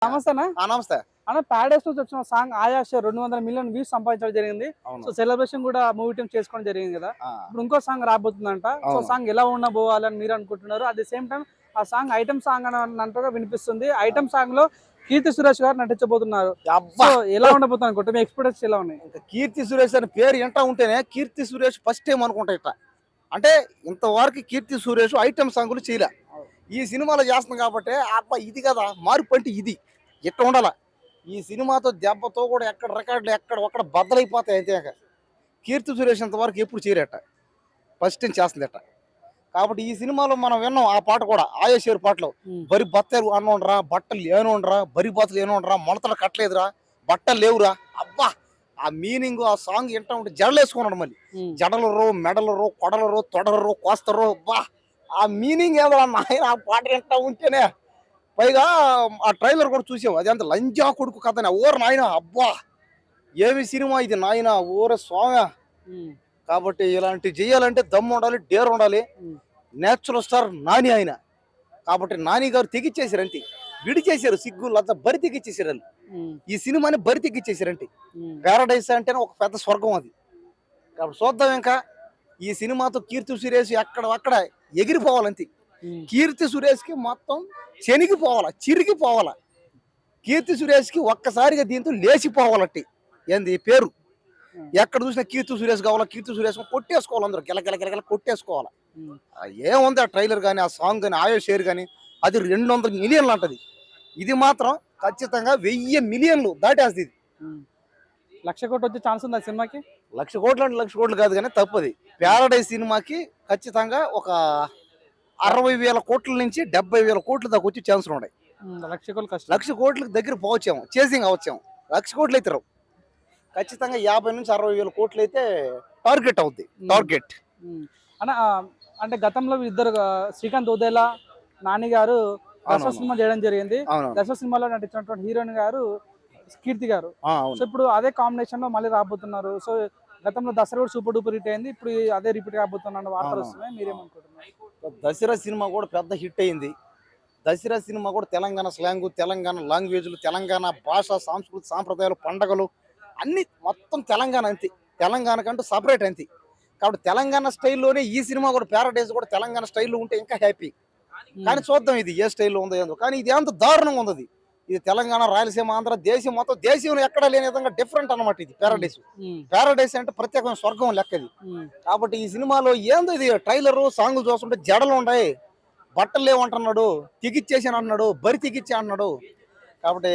నమస్తేనా నమస్తే అన్న ప్యారడైస్ నుంచి వచ్చిన సాంగ్ ఆయాష 200 మిలియన్ వ్యూస్ సంపాదించడం జరిగింది. సో సెలబ్రేషన్ కూడా మూవీ టీం చేసుకోవడం జరిగింది కదా. ఇప్పుడు ఇంకో సాంగ్ రాబోతుందంట. సో సాంగ్ ఎలా ఉండబోవాలని మీరు అనుకుంటున్నారు? అట్ ది సేమ్ టైం ఆ సాంగ్ ఐటమ్ సాంగ్ అని అంటగా వినిపిస్తుంది. ఐటమ్ సాంగ్ లో కీర్తి సురేష్ గారు నటించబోతున్నారు. సో ఎలా ఉండబోతుంది అనుకుంటే మీ ఎక్స్పీరియన్స్ ఎలా ఉన్నాయి? కీర్తి సురేష్ అని పేరు ఎంటా ఉంటేనే కీర్తి సురేష్ ఫస్ట్ టైం అనుకుంటా ఇట్లా. అంటే ఇంతవరకు కీర్తి సురేష్ ఐటమ్ సాంగులు చేయలే. ఈ సినిమాలో చేస్తుంది కాబట్టి అబ్బా ఇది కదా మార్పు అంటే ఇది ఇట్లా ఉండాల. ఈ సినిమాతో దెబ్బతో కూడా ఎక్కడ రికార్డులు ఎక్కడ ఒక్కడ బద్దలైపోతాయి. అయితే కీర్తి సురేష్ ఇంతవరకు ఎప్పుడు చేయరట, ఫస్ట్ టైం చేస్తుంది అట్ట. కాబట్టి ఈ సినిమాలో మనం విన్నాం ఆ పాట కూడా, ఆయేషేరు పాటలో బరి బత్తలు అన్నోండ్రా, బట్టలు ఏనోండ్రా, బరి బత్తలు ఏనోండ్రా, మొలతలు కట్టలేదురా, బట్టలు లేవురా. అబ్బా ఆ మీనింగ్ ఆ సాంగ్ వింటా ఉంటే జడలు వేసుకున్నాడు. మళ్ళీ జడలరో మెడలరో కొడలరో తొడలరో కోస్తరో. అబ్బా ఆ మీనింగ్ ఏదో ఆయన ఆ పాట వింటా ఉంటేనే. పైగా ఆ ట్రైలర్ కూడా చూసాం, అది అంత లంజా కొడుకు కథ ఊర నాయన. అబ్బా ఏమి సినిమా ఇది నాయన, ఊర స్వామి. కాబట్టి ఇలాంటివి చేయాలంటే దమ్ము ఉండాలి, డేర్ ఉండాలి. నేచురల్ స్టార్ నాని ఆయన. కాబట్టి నాని గారు తెగిచ్చేసారు అంతే, విడిచేశారు సిగ్గు లద్ద బరి తెగిచ్చేసారు వాళ్ళు. ఈ సినిమాని బరి తెగిచ్చేసారంటే. ప్యారడైస్ అంటేనే ఒక పెద్ద స్వర్గం అది. కాబట్టి చూద్దాం ఇంకా ఈ సినిమాతో కీర్తి సురేష్ అక్కడ ఎగిరిపోవాలంతే. కీర్తి సురేష్ కి మొత్తం చెనిగిపోవాలా, చిరిగిపోవాలా. కీర్తి సురేష్ కి ఒక్కసారిగా దీంతో లేచిపోవాలట్టి. ఏంది పేరు ఎక్కడ చూసినా కీర్తి సురేష్ కావాలా, కీర్తి సురేష్ కొట్టేసుకోవాలి, అందరూ గిలగిల కొట్టేసుకోవాలా. ఏముంది ఆ ట్రైలర్ కానీ, ఆ సాంగ్ కానీ, ఆయేషేరు కానీ, అది 200 మిలియన్లు అంటది. ఇది మాత్రం ఖచ్చితంగా 1000 మిలియన్లు దాటేస్తుంది. ఇది 1,00,00,000 కోట్లు వచ్చే ఛాన్స్ ఉంది ఆ సినిమాకి. 1,00,00,000 కోట్లు అంటే 1,00,00,000 కోట్లు కాదు కానీ తప్పది. ప్యారడైస్ సినిమాకి ఖచ్చితంగా ఒక 60,000 కోట్ల నుంచి 70,000 కోట్ల దాకా వచ్చే ఛాన్సులు ఉన్నాయి. 1,00,00,000 కోట్లు కష్టం. 1,00,00,000 కోట్ల దగ్గర పోవచ్చాము, చేసింగ్ అవచ్చాము. 1,00,00,000 కోట్లు అయితే రావు. ఖచ్చితంగా 50 నుంచి 60,000 కోట్లు అయితే టార్గెట్ అవుద్ది. టార్గెట్ అన్న అంటే గతంలో ఇద్దరు శ్రీకాంత్ ఉదేలా, నాని గారు దసరా సినిమా చేయడం జరిగింది. దసరా సినిమాలో నటించినటువంటి హీరోయిన్ గారు కీర్తి గారు. సో ఇప్పుడు అదే కాంబినేషన్ లో మళ్ళీ రాబోతున్నారు. సో గతంలో దసరా కూడా సూపర్ డూపర్ హిట్ అయింది, ఇప్పుడు అదే రిపీట్ కాబోతున్న వార్తలు వస్తున్నాయి. మీరేమనుకుంటున్నారు? దసరా సినిమా కూడా పెద్ద హిట్ అయింది. దసరా సినిమా కూడా తెలంగాణ స్లాంగ్, తెలంగాణ లాంగ్వేజ్లు, తెలంగాణ భాష, సంస్కృతి, సాంప్రదాయాలు, పండగలు అన్ని మొత్తం తెలంగాణ అంతే. తెలంగాణ కంటూ సపరేట్ అంతే. కాబట్టి తెలంగాణ స్టైల్లోనే ఈ సినిమా కూడా, ప్యారడైజ్ కూడా తెలంగాణ స్టైల్లో ఉంటే ఇంకా హ్యాపీ. కానీ చూద్దాం ఇది ఏ స్టైల్లో ఉందో ఏందో. కానీ ఇది ఎంత దారుణంగా ఉంది. ఇది తెలంగాణ, రాయలసీమ, ఆంధ్ర, దేశం మొత్తం దేశంలో ఎక్కడ లేని విధంగా డిఫరెంట్ అనమాట ఇది ప్యారడైస్. ప్యారడైస్ అంటే ప్రత్యేకమైన స్వర్గం లెక్కది. కాబట్టి ఈ సినిమాలో ఏందో ఇది ట్రైలర్ సాంగులు చూస్తుంటే జడలు ఉన్నాయి, బట్టలు లేవంటున్నాడు, తెగిచ్చేసాను అన్నాడు, బరి తెగిచ్చే అన్నాడు. కాబట్టి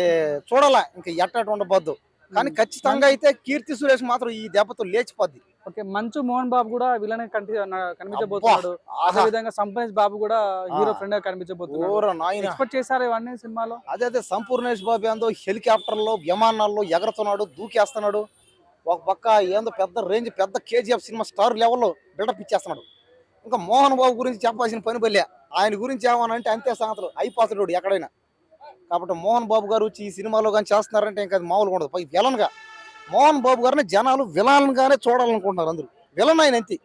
చూడాలా ఇంకా ఎట్ట ఉండబోద్దు. కానీ ఖచ్చితంగా అయితే కీర్తి సురేష్ మాత్రం ఈ దెబ్బతో లేచిపోద్ది. ఓకే, మంచు మోహన్ బాబు కూడా విలన్ కనిపించబోతున్నాడు. అదే విధంగా సంపూర్ణేష్ బాబు కూడా హీరో ఫ్రెండ్ గా కనిపించబోతున్నాడు. ఎక్స్పెక్ట్ చేశారు ఇవన్నీ సినిమాలో? అదే సంపూర్ణేష్ బాబు ఏందో హెలికాప్టర్లో, విమానాల్లో ఎగరుతున్నాడు, దూకేస్తున్నాడు. ఒక పక్క ఏందో పెద్ద రేంజ్, పెద్ద కేజీఎఫ్ సినిమా స్టార్ లెవెల్లో బిల్డప్ ఇచ్చేస్తున్నాడు. ఇంకా మోహన్ బాబు గురించి చెప్పాల్సిన పని బల్లే. ఆయన గురించి ఏమనంటే అంతే సంగతులు, అయిపోతాడు ఎక్కడైనా. కాబట్టి మోహన్ బాబు గారు వచ్చి ఈ సినిమాలో కానీ చేస్తున్నారంటే ఇంకా అది మామూలుగా ఉండదు. పై విలన్ గా మోహన్ బాబు గారిని జనాలు విలన్ గానే చూడాలనుకుంటున్నారు అందరూ. విలన్ ఆయన అంతే.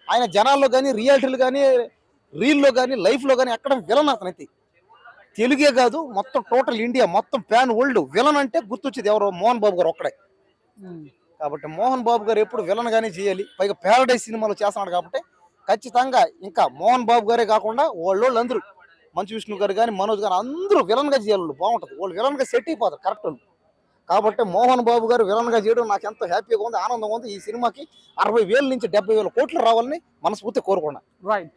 ఆయన జనాల్లో కానీ, రియాలిటీలు కానీ, రీల్లో కానీ, లైఫ్ లో కానీ ఎక్కడ విలన్ అతను అంతే. తెలుగే కాదు మొత్తం టోటల్ ఇండియా మొత్తం ప్యాన్ వరల్డ్ విలన్ అంటే గుర్తొచ్చేది ఎవరో మోహన్ బాబు గారు ఒక్కడే. కాబట్టి మోహన్ బాబు గారు ఎప్పుడు విలన్ గానే చేయాలి. పైగా ప్యారడైజ్ సినిమాలో చేస్తున్నాడు కాబట్టి ఖచ్చితంగా ఇంకా మోహన్ బాబు గారే కాకుండా వాళ్ళు అందరూ, మంచు విష్ణు గారు కానీ, మనోజ్ గారు అందరూ విలన్ గా చేయాలి. బాగుంటుంది, వాళ్ళు విలన్ గా సెట్ అయిపోతారు కరెక్ట్. కాబట్టి మోహన్ బాబు గారు విలన్ గా చేయడం నాకు ఎంతో హ్యాపీగా ఉంది, ఆనందంగా ఉంది. ఈ సినిమాకి 60,000 నుంచి 70,000 కోట్లు రావాలని మనస్ఫూర్తి కోరుకున్నా. రైట్.